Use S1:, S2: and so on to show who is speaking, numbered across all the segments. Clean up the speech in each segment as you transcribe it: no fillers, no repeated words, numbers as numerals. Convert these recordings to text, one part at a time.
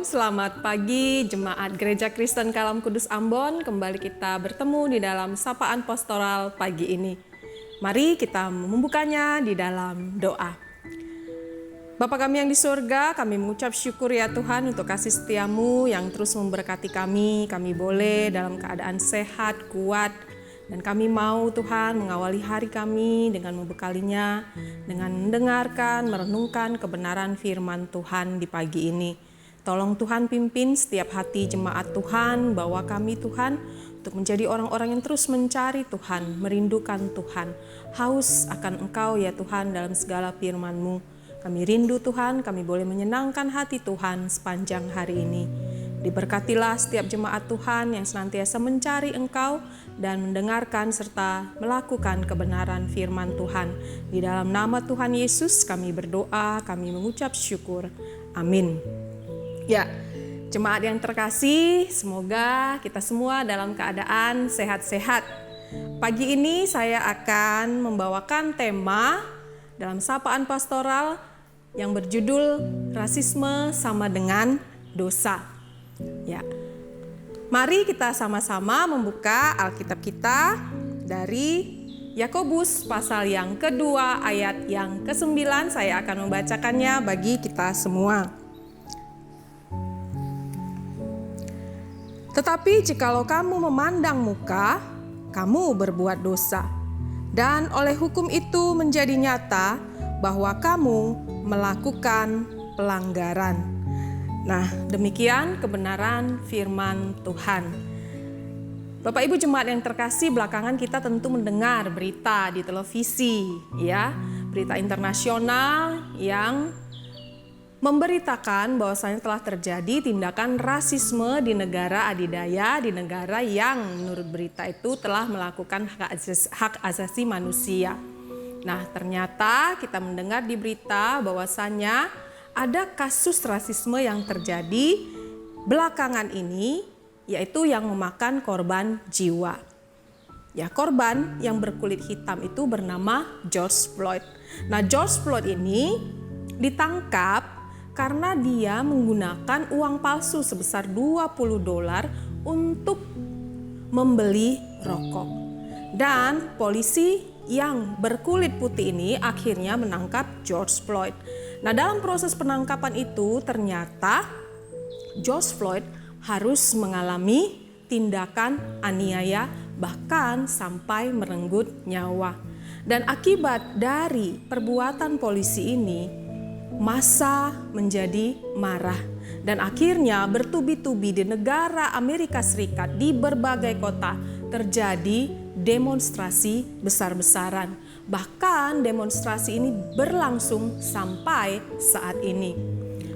S1: selamat pagi Jemaat Gereja Kristen Kalam Kudus Ambon. Kembali kita bertemu di dalam Sapaan Pastoral pagi ini. Mari kita membukanya di dalam doa. Bapa kami yang di surga, kami mengucap syukur ya Tuhan untuk kasih setiamu yang terus memberkati kami. Kami boleh dalam keadaan sehat, kuat, dan kami mau Tuhan mengawali hari kami dengan membekalinya, dengan mendengarkan, merenungkan kebenaran firman Tuhan di pagi ini. Tolong Tuhan pimpin setiap hati jemaat Tuhan, bawa kami Tuhan untuk menjadi orang-orang yang terus mencari Tuhan, merindukan Tuhan, haus akan Engkau ya Tuhan dalam segala firman-Mu. Kami rindu Tuhan, kami boleh menyenangkan hati Tuhan sepanjang hari ini. Diberkatilah setiap jemaat Tuhan yang senantiasa mencari Engkau dan mendengarkan serta melakukan kebenaran firman Tuhan. Di dalam nama Tuhan Yesus kami berdoa, kami mengucap syukur. Amin. Ya, jemaat yang terkasih, semoga kita semua dalam keadaan sehat-sehat. Pagi ini saya akan membawakan tema dalam sapaan pastoral yang berjudul rasisme sama dengan dosa. Ya, mari kita sama-sama membuka Alkitab kita dari Yakobus pasal yang kedua ayat yang ke-9. Saya akan membacakannya bagi kita semua. Tetapi jikalau kamu memandang muka, kamu berbuat dosa. Dan oleh hukum itu menjadi nyata bahwa kamu melakukan pelanggaran. Nah, demikian kebenaran firman Tuhan. Bapak Ibu jemaat yang terkasih, belakangan kita tentu mendengar berita di televisi, ya, berita internasional yang memberitakan bahwasanya telah terjadi tindakan rasisme di negara adidaya, di negara yang menurut berita itu telah melakukan hak asasi manusia. Nah, ternyata kita mendengar di berita bahwasanya ada kasus rasisme yang terjadi belakangan ini, yaitu yang memakan korban jiwa. Ya, korban yang berkulit hitam itu bernama George Floyd. Nah, George Floyd ini ditangkap karena dia menggunakan uang palsu sebesar $20 untuk membeli rokok. Dan polisi yang berkulit putih ini akhirnya menangkap George Floyd. Nah, dalam proses penangkapan itu ternyata George Floyd harus mengalami tindakan aniaya bahkan sampai merenggut nyawa. Dan akibat dari perbuatan polisi ini, massa menjadi marah dan akhirnya bertubi-tubi di negara Amerika Serikat di berbagai kota terjadi demonstrasi besar-besaran. Bahkan demonstrasi ini berlangsung sampai saat ini.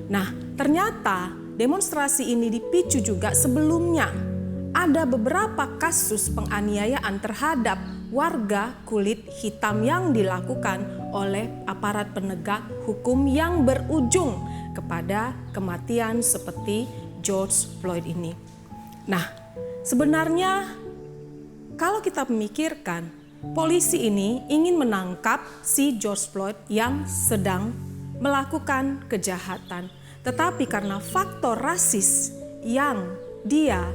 S1: Nah, ternyata demonstrasi ini dipicu juga sebelumnya. Ada beberapa kasus penganiayaan terhadap warga kulit hitam yang dilakukan oleh aparat penegak hukum yang berujung kepada kematian seperti George Floyd ini. Nah, sebenarnya kalau kita memikirkan, polisi ini ingin menangkap si George Floyd yang sedang melakukan kejahatan. Tetapi karena faktor rasis yang dia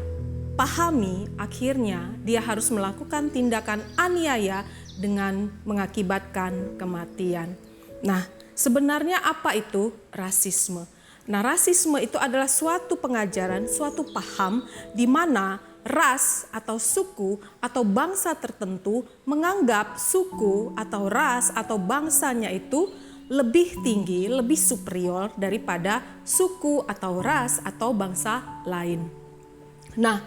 S1: pahami, akhirnya dia harus melakukan tindakan aniaya dengan mengakibatkan kematian. Nah, sebenarnya apa itu rasisme? Nah, rasisme itu adalah suatu pengajaran, suatu paham di mana ras atau suku atau bangsa tertentu menganggap suku atau ras atau bangsanya itu lebih tinggi, lebih superior daripada suku atau ras atau bangsa lain. Nah,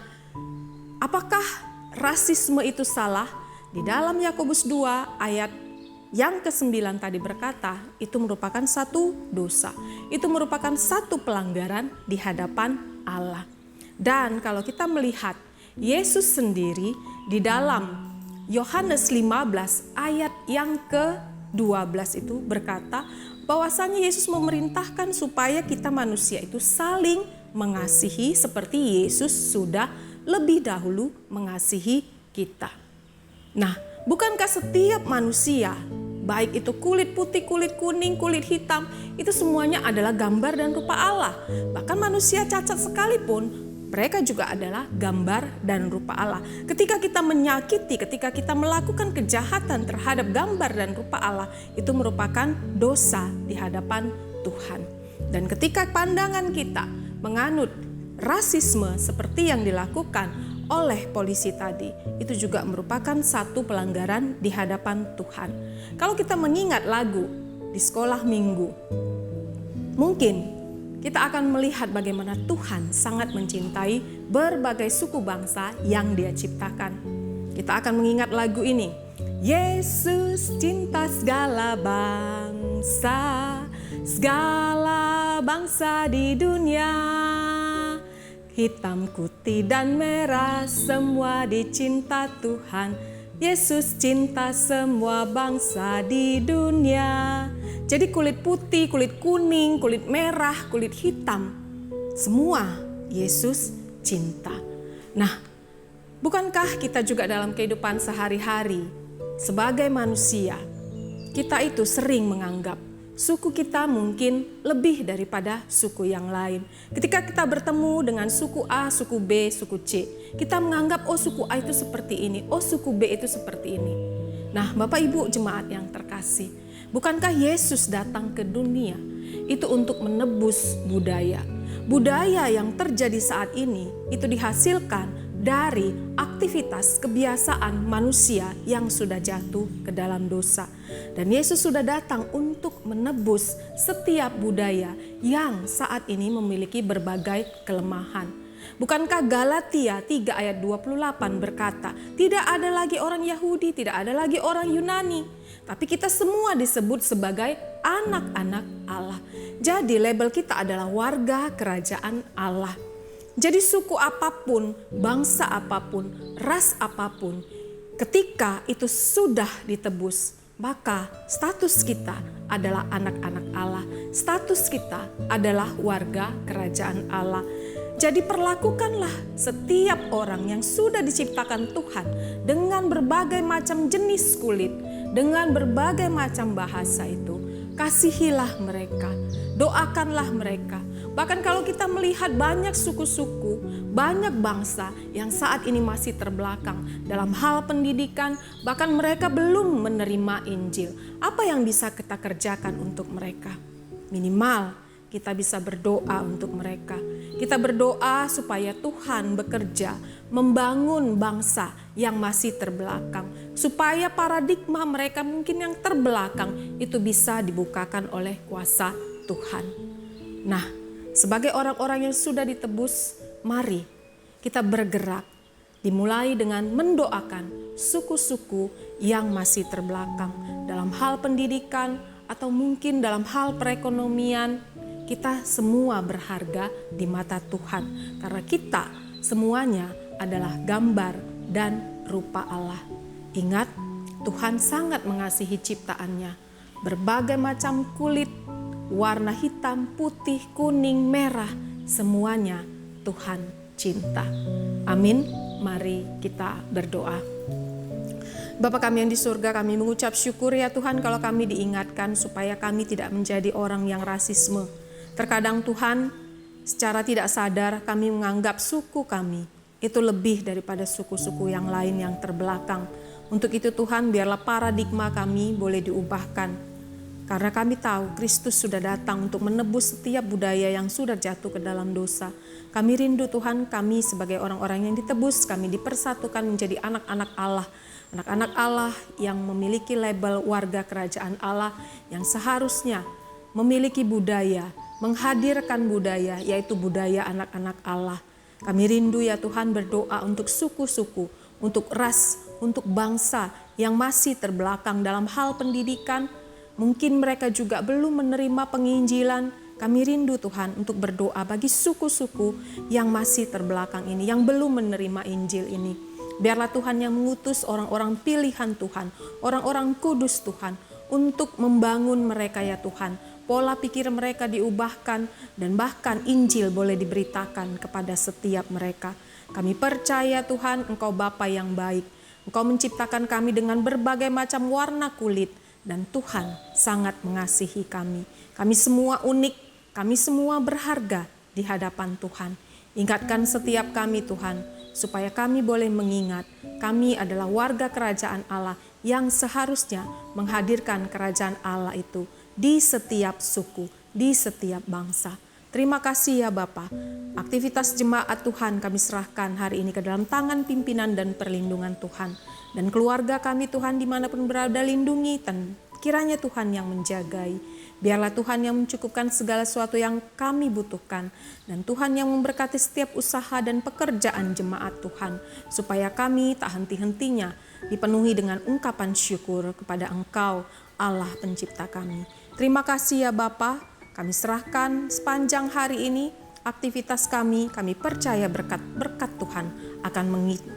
S1: apakah rasisme itu salah? Di dalam Yakobus 2 ayat yang ke-9 tadi berkata, itu merupakan satu dosa. Itu merupakan satu pelanggaran di hadapan Allah. Dan kalau kita melihat Yesus sendiri di dalam Yohanes 15 ayat yang ke-12 itu berkata bahwasanya Yesus memerintahkan supaya kita manusia itu saling mengasihi seperti Yesus sudah lebih dahulu mengasihi kita. Nah, bukankah setiap manusia baik itu kulit putih, kulit kuning, kulit hitam, itu semuanya adalah gambar dan rupa Allah. Bahkan manusia cacat sekalipun, mereka juga adalah gambar dan rupa Allah. Ketika kita menyakiti, ketika kita melakukan kejahatan terhadap gambar dan rupa Allah, itu merupakan dosa di hadapan Tuhan. Dan ketika pandangan kita menganut rasisme seperti yang dilakukan oleh polisi tadi, itu juga merupakan satu pelanggaran di hadapan Tuhan. Kalau kita mengingat lagu di sekolah minggu, mungkin kita akan melihat bagaimana Tuhan sangat mencintai berbagai suku bangsa yang Dia ciptakan. Kita akan mengingat lagu ini. Yesus cinta segala bangsa di dunia. Hitam, putih, dan merah, semua dicinta Tuhan. Yesus cinta semua bangsa di dunia. Jadi kulit putih, kulit kuning, kulit merah, kulit hitam, semua Yesus cinta. Nah, bukankah kita juga dalam kehidupan sehari-hari sebagai manusia, kita itu sering menganggap suku kita mungkin lebih daripada suku yang lain. Ketika kita bertemu dengan suku A, suku B, suku C, kita menganggap oh suku A itu seperti ini, oh suku B itu seperti ini. Nah, Bapak Ibu jemaat yang terkasih, bukankah Yesus datang ke dunia itu untuk menebus budaya? Budaya yang terjadi saat ini itu dihasilkan dari aktivitas kebiasaan manusia yang sudah jatuh ke dalam dosa. Dan Yesus sudah datang untuk menebus setiap budaya yang saat ini memiliki berbagai kelemahan. Bukankah Galatia 3 ayat 28 berkata, tidak ada lagi orang Yahudi, tidak ada lagi orang Yunani, tapi kita semua disebut sebagai anak-anak Allah. Jadi label kita adalah warga kerajaan Allah. Jadi suku apapun, bangsa apapun, ras apapun, ketika itu sudah ditebus, maka status kita adalah anak-anak Allah. Status kita adalah warga kerajaan Allah. Jadi perlakukanlah setiap orang yang sudah diciptakan Tuhan dengan berbagai macam jenis kulit, dengan berbagai macam bahasa itu. Kasihilah mereka, doakanlah mereka. Bahkan kalau kita melihat banyak suku-suku, banyak bangsa yang saat ini masih terbelakang dalam hal pendidikan, bahkan mereka belum menerima Injil. Apa yang bisa kita kerjakan untuk mereka? Minimal kita bisa berdoa untuk mereka. Kita berdoa supaya Tuhan bekerja membangun bangsa yang masih terbelakang, supaya paradigma mereka mungkin yang terbelakang itu bisa dibukakan oleh kuasa Tuhan. Nah, sebagai orang-orang yang sudah ditebus, mari kita bergerak. Dimulai dengan mendoakan suku-suku yang masih terbelakang dalam hal pendidikan atau mungkin dalam hal perekonomian. Kita semua berharga di mata Tuhan karena kita semuanya adalah gambar dan rupa Allah. Ingat, Tuhan sangat mengasihi ciptaannya. Berbagai macam kulit, warna hitam, putih, kuning, merah, semuanya Tuhan cinta. Amin. Mari kita berdoa. Bapa kami yang di surga, kami mengucap syukur ya Tuhan kalau kami diingatkan supaya kami tidak menjadi orang yang rasisme. Terkadang Tuhan, secara tidak sadar kami menganggap suku kami itu lebih daripada suku-suku yang lain yang terbelakang. Untuk itu Tuhan, biarlah paradigma kami boleh diubahkan. Karena kami tahu Kristus sudah datang untuk menebus setiap budaya yang sudah jatuh ke dalam dosa. Kami rindu Tuhan, kami sebagai orang-orang yang ditebus, kami dipersatukan menjadi anak-anak Allah. Anak-anak Allah yang memiliki label warga kerajaan Allah yang seharusnya memiliki budaya, menghadirkan budaya, yaitu budaya anak-anak Allah. Kami rindu ya Tuhan, berdoa untuk suku-suku, untuk ras, untuk bangsa yang masih terbelakang dalam hal pendidikan. Mungkin mereka juga belum menerima penginjilan. Kami rindu Tuhan untuk berdoa bagi suku-suku yang masih terbelakang ini, yang belum menerima Injil ini. Biarlah Tuhan yang mengutus orang-orang pilihan Tuhan, orang-orang kudus Tuhan, untuk membangun mereka ya Tuhan. Pola pikir mereka diubahkan dan bahkan Injil boleh diberitakan kepada setiap mereka. Kami percaya Tuhan, Engkau Bapa yang baik. Engkau menciptakan kami dengan berbagai macam warna kulit. dan Tuhan sangat mengasihi kami. Kami semua unik, kami semua berharga di hadapan Tuhan. Ingatkan setiap kami Tuhan, supaya kami boleh mengingat kami adalah warga kerajaan Allah yang seharusnya menghadirkan kerajaan Allah itu di setiap suku, di setiap bangsa. Terima kasih ya Bapa. Aktivitas jemaat Tuhan kami serahkan hari ini ke dalam tangan pimpinan dan perlindungan Tuhan. Dan keluarga kami Tuhan dimanapun berada lindungi dan kiranya Tuhan yang menjagai. Biarlah Tuhan yang mencukupkan segala sesuatu yang kami butuhkan. Dan Tuhan yang memberkati setiap usaha dan pekerjaan jemaat Tuhan. Supaya kami tak henti-hentinya dipenuhi dengan ungkapan syukur kepada Engkau Allah pencipta kami. Terima kasih ya Bapa. Kami serahkan sepanjang hari ini aktivitas kami percaya berkat Tuhan akan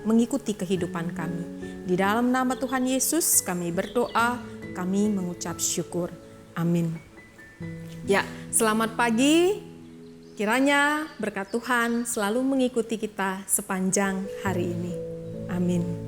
S1: mengikuti kehidupan kami. Di dalam nama Tuhan Yesus kami berdoa, kami mengucap syukur. Amin. Ya, selamat pagi. Kiranya berkat Tuhan selalu mengikuti kita sepanjang hari ini. Amin.